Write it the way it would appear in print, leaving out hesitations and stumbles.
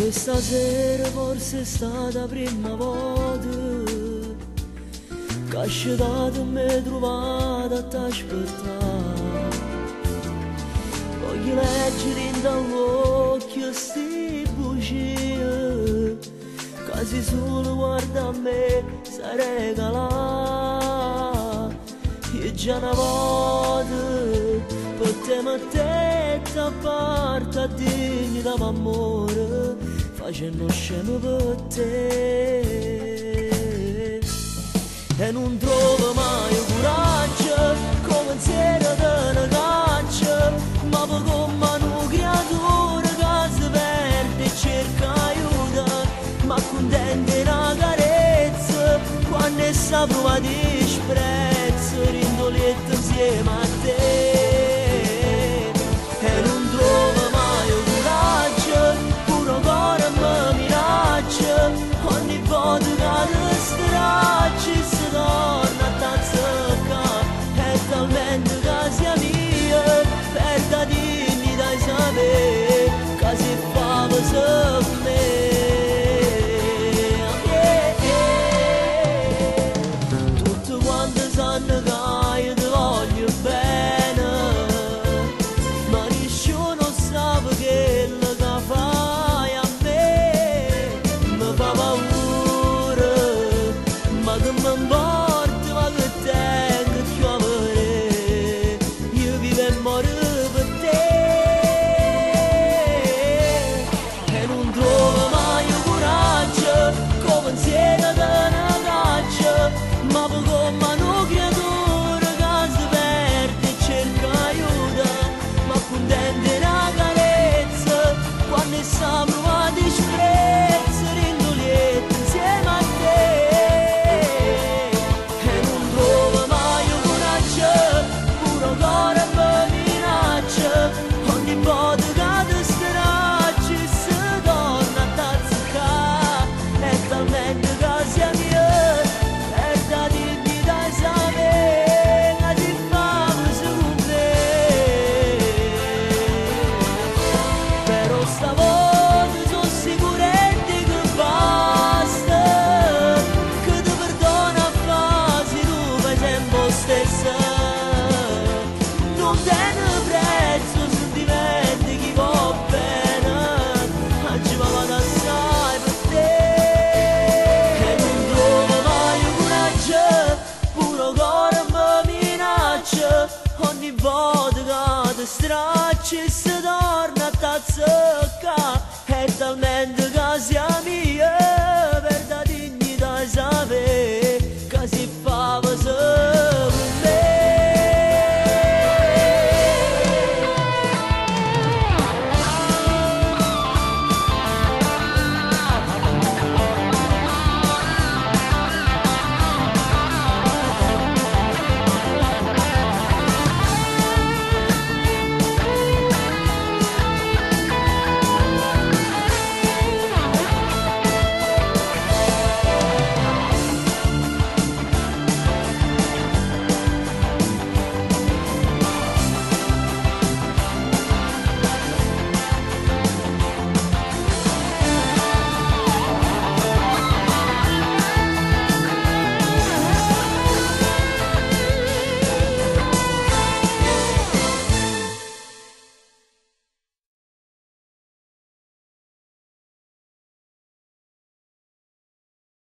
Questa sera forse è stata la prima volta che asciugato e mi trovato a t'aspettare. Voglio leggere in dall'occhio sti bugie, quasi solo guarda a me sa regalare. E già una volta per te mettete a parte a dignità d'amore, facendo scemo per te. E non trovo mai coraggio come un sera di una caccia, ma per come una creatura che si perde e cerca aiuto, ma contenta una carezza quando essa prova disprezzo, rindoletta insieme a te. E non trovo mai coraggio, puro cuore mi minaccia, ogni volta che ti stracci si torna a t'azzeccare. È talmente che sia mia, perda dignità e sapere che si fa per me. Tutti quanti sanno che io ti voglio bene, ma nessuno sa quello che fai a me. Mi fa paura, ma che mi importa, ma che tengo più a vedere. Io vivo e muoio per te. E non trovo mai coraggio come un sera di una caccia, ma per come una creatura che si perde e cerca aiuto, ma contenta una carezza quando essa prova disprezzo, rendo lieta insieme a te. E non trovo mai coraggio, puro cuore mi minaccia, ogni volta che ti stracci si torna a t'azzeccare. È talmente che sia mia, perda dignità e sapere che ti fa così con me. Però stavolta sono sicuramente che basta, che ti perdono a fasi tu fai sempre lo stesso. Non tiene prezzo sentimenti chi va bene, oggi va vado assai per te. E non trovo mai coraggio, puro cuore mi minaccia, ogni volta che ti stracci si torna a t'azzeccare.